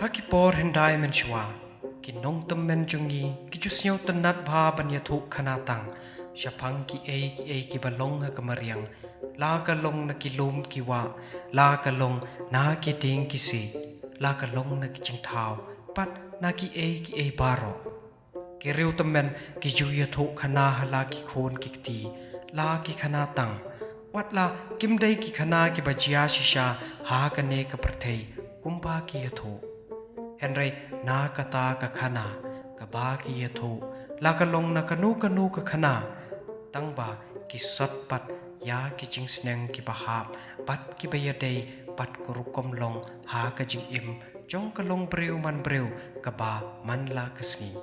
Haki por hendai men shwa ki nong tem men jungi ki jusnyo tenat bha banya thu khana tang shapang ki ki balong ha kamariang la ka long na ki lum ki wa la ka long na ki ting ki si la ka long na ki ching thao pat na ki baro ki riu tem men ki ju ya thu khana hala ki khon ki ti la ki khana tang wat la kim dai ki khana ki bajia shisha ha ka ne ka prathei kumpa ki ya thu Henry na kata ka khana ka ba ki ya thu la ka long na kanu ka khana tang ba ki sat pat ya ki jing sneng ki ba hap pat ki ba ya dei pat ko rukom long ha ka jing im jong ka long breu man breu ka ba man la ka sngi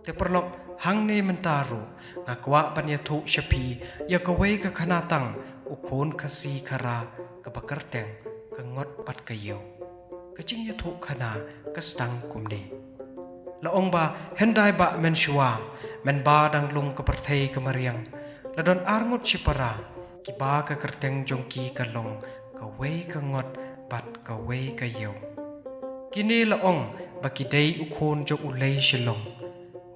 te perlok hang ne man taru nga kwa ban ya thu shapi ya ka wei ka khana tang u khon khasi khara ka ba karteng ka ngot pat ka yeu ka jing ya thu khana ka stang kum de la ong ba hendai ba men shwa men ba dang lung ka parthei ka mariang la don arngut chipara ki ba ka karteng jong ki ka long ka wei ka ngot pat ka wei ka yeu kini la ong ba ki dei u khon jo u lei shilong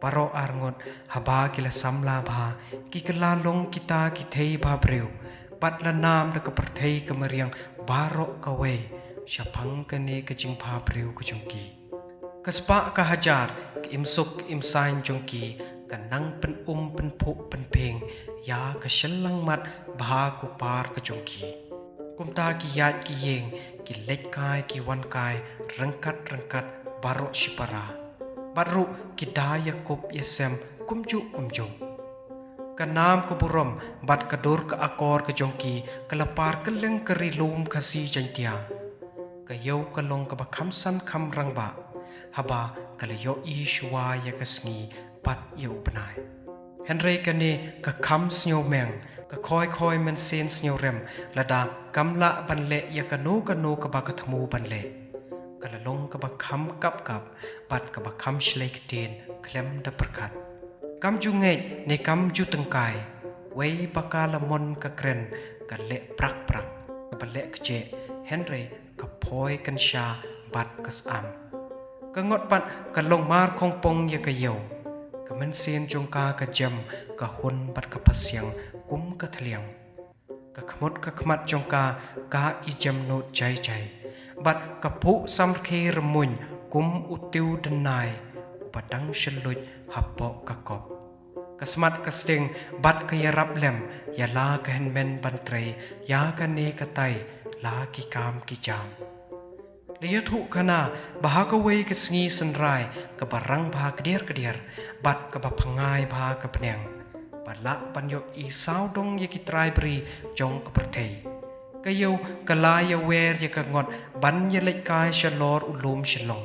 paro arngut haba ki la samla ba ki ka la long kita ki thei ba breu pat la nam da ka parthei ka mariang baro ka wei Shapang ka ne ka jing pa priu ka jongki kaspa ka hajar ka imsuk imsain jongki ka nang pen pu pen peng ya ka shallang mat bha ku par ka jongki kumta ki yat ki yeng ki lek kai ki wan kai rangkat baro shipara baru ki daya kup yesem kumju ka nam ka burom bat ka dur ka akor ka jongki ka lapar ka leng ka rilum ka si jantia ka yau ka long ka ba khamsan kham rangba haba ka le yo I shwa ya ka sngi pat yau banai Henry ka ne ka kham snyo meng ka khoi men sen snyo rem lada kamla ban le ya ka no ka ba ka thmu ban le ka la long ka ba kham kap pat ka ba kham shlek ten klem da prakhat kam ju nge ne kam ju tangkai wei baka la mon ka kren ka le prak ka ba le ka che Henry ka phoi kan sha bat kas am ka ngot pat ka long mar khong pong ya ka yeu ka men sen jong ka jam ka hun bat ka pasyang kum ka thliang ka khmat jong ka I jam no chai bat ka phu sam khe rmuin kum utiu danai padang shluj hapo ka kop ka smat ka sting bat ka yarap lem ya la ka hen men ban trei ya ka ne ka tai la ki kam ki jam Liya thu kana baha ka wei ka sngi sanrai ka barang baha kediar bat ka ba phangai baha ka pneng bala panyo I sao dong ye ki trai bri jong ka prathei ka yeu ka la ya wer ye ka ngot ban ye lek kai shalor ulum shalong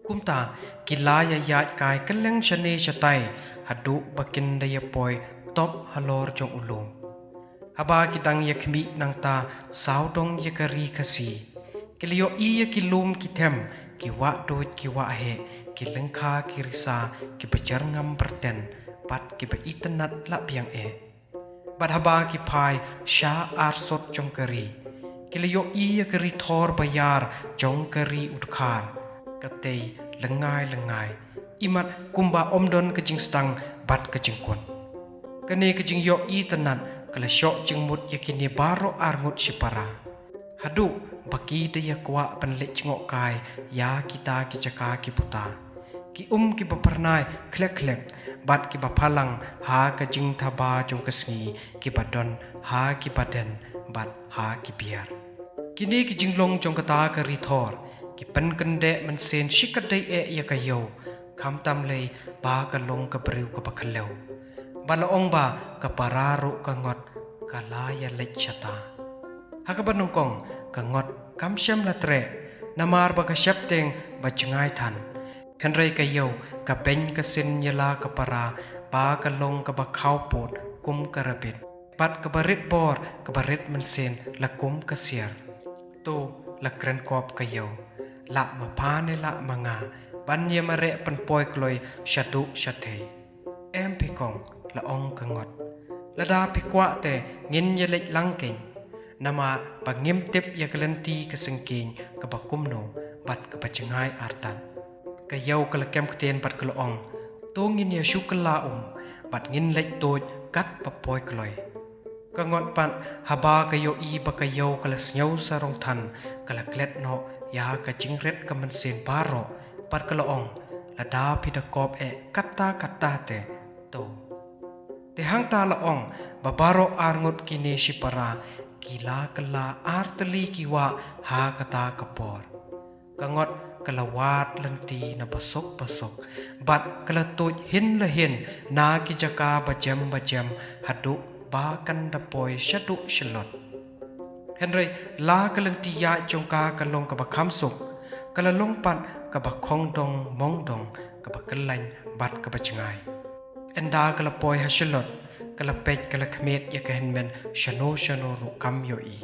kumta ki la ya ya kai ka leng shane shatai hadu bakin da ye poi top halor jong ulum haba ki dang ye khmi nang ta sao dong ye ka ri khasi Kilio iya kilum kitem kiwa doit kiwa he kilengkha kirisa ki bejar ngam perten pat ki be itenat la piang bat haba ki pai sha arsot jongkari kilio iya keri thor bayar jongkari utkhar katei lengai imat kumba omdon kejing stang bat kejing kon kane kejing yo I tenat kala syok jing mut yakini baro arngut sipara hadu baki dia kwa penlek cengok kai ya kita ki caka ki puta ki ki bapernai klek bat ki bapalang ha ka jing thaba jong kasngi ki badon ha ki baden bat ha ki biar kini ki jinglong jong kata ka rithor ki pen kende men sen shikadai ya ka yo kham tam lei ba ka long ka briu ka bakhaleu balaong ba ka pararu ka ngot ka la ya lek chata hakabanong kong ka ngot kam shem la tre namar ba ka shapteng ba chngai than Henry ka yeu ka pen ka sin yala ka para ba ka long ka ba khau pot kum ka rabit pat ka barit bor ka barit man sen la kum ka siar to la kren kop ka yeu la ma pa ne la manga ban ye mare pan poi kloi shatu shathei em pe kong la ong ka ngot la da pi kwa te ngin ye lek lang keng nama pangim tip ya kalenti kasengking kabakumno bat ka pacengai artan ka yau ka lakem keten bat ka loong to ngin ya shukla bat ngin lek toj kat papoi kloi ka ngot pan haba ka yo I ba ka yau ka lasnyau sarong than ka la klet no ya ka jingret ka man sen baro bat ka loong la da pidakop kata te to te hang ta loong babaro arngot kini sipara kila kala arteli kiwa ha kata kapor kangot kalawat lenti na pasok bat kala toj hin la hin na ki jaka bajam hadu ba kan da poi shadu shalot henry la kalenti ya jongka kalong ka bakham suk kala long pan ka ba khong dong mong dong ka ba kalain bat ka ba chngai enda kala poi ha shalot kala pech kala khmet ya ka hen men shano ru kam yo I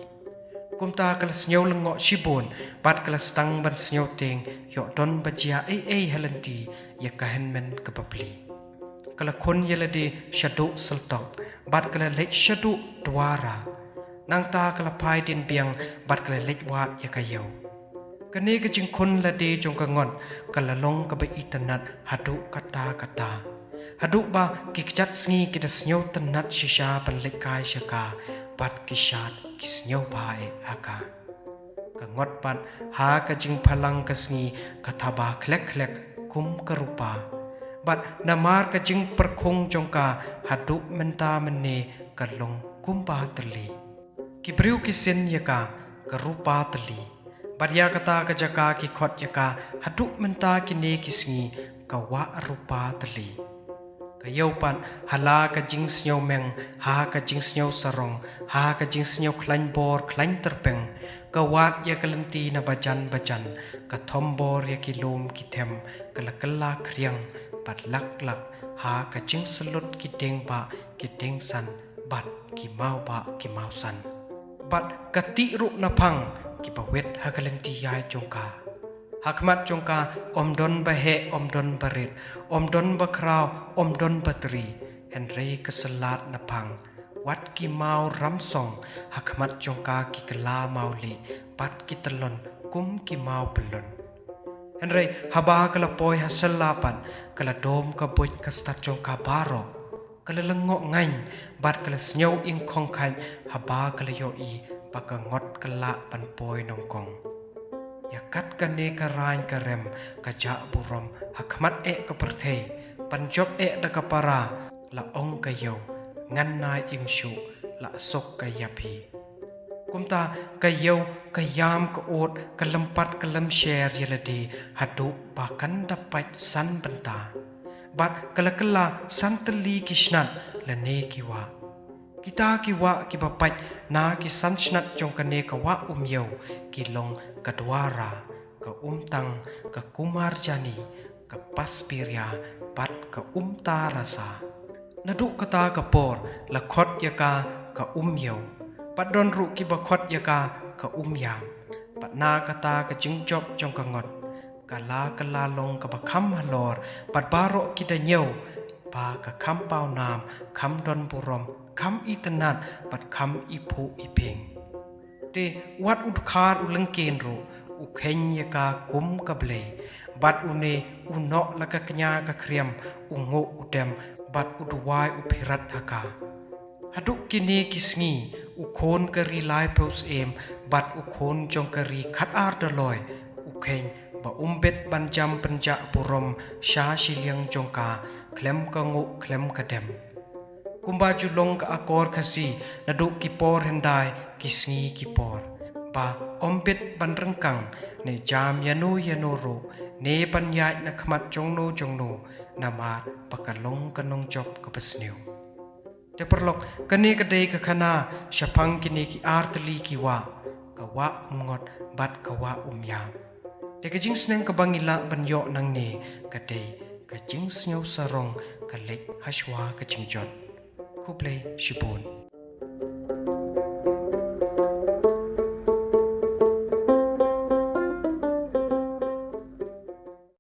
kumta kala snyau lengo shibon bat kala stang ban snyau teng yo don bajia halanti ya ka hen men ka papli kala khon yelade shadu saltok bat kala lek shadu dwara nang ta kala pai din biang bat kala lek wat ya ka yo kane ka jing khon la de jong ka ngon kala long ka ba itanat hadu kata hadu ba kikjat sngi kita snyau tanat shisha ban lekai shaka bat kishat kisnyau bae aka ka ngot pan ha ka jing phalang ka sngi ka thaba khlek kum ka rupa bat namar ka jing perkhung jongka hadu menta mene ka long kum ba tali kibriu kisen yaka ka rupa tali Badya kata ka jaka ki khot yaka hadu menta kine kisngi ka wa rupa tali ka pan hala ka jing snyau meng ha ka jing snyau sarong ha ka jing snyau klain bor klain terpeng ka wat ya kalenti na bajan ka thombor ya kilom ki them kala kriang bat lak ha ka jing salut ki teng san bat ki mau san bat ka ti ru na phang ki pawet ha kalenti yai jongka Hakmat jongka omdon bahe omdon barit omdon bakrau omdon batri Henry keselat napang wat ki mau ramsong hakmat jongka ki kela mauli pat ki telon kum ki mau belon Henry haba kala poi hasalapan kala dom ka boy ka stat jongka baro kala lengok ngain bat kala snyau ing khong khan haba kala yo I baka ngot kala pan poi nongkong Yakat kane karain karem kaja burom hakmat ka perthei panjob da kapara la ong kayo ngan nai imshu la sok kayapi kumta kayo kayam ka ot kalempat kalem share yeladi hadu bahkan dapat san benta bat kala santeli kishnat lane kiwa kita kiwa kibapat na ki sanshnat jong kane kawa umyau kilong kadwara ka umtang ka kumarjani ka paspirya pat ka umta rasa nadu kata kapor la khot yaka ka umyau padon ru ki ba khot yaka ka umyam pat na kata ka jingchop jong ka ngot kala long ka ba kham halor pat baro ki da nyau pa ka kham pau nam kham don burom kham itanat pat kham ipu ipeng te wat udkhar ulengken ro ukhenya ka kum ka ble bat une uno laka knya ka kriam ungo udem bat udwai uphirat haka haduk kini kisngi ukhon kari lai pos em bat ukhon jong kari khat ar daloi ukheng ba umbet banjam penja purom sha shiliang jongka klem ka ngo klem ka dem kumba julong ka akor khasi naduk kipor hendai kisngi kipor ba ombet banrengkang ne jam yano ro ne panyai na khmat jongno nama pakalong kanong job ka pasneu te perlok kane kadai ka khana shapang kini ki artli ki wa ka wa ngot bat ka wa umyam te ka jing sneng ka bangila banyo nang ne kadai ka jing sneu sarong ka lek hashwa ka jingjot kuplay shibun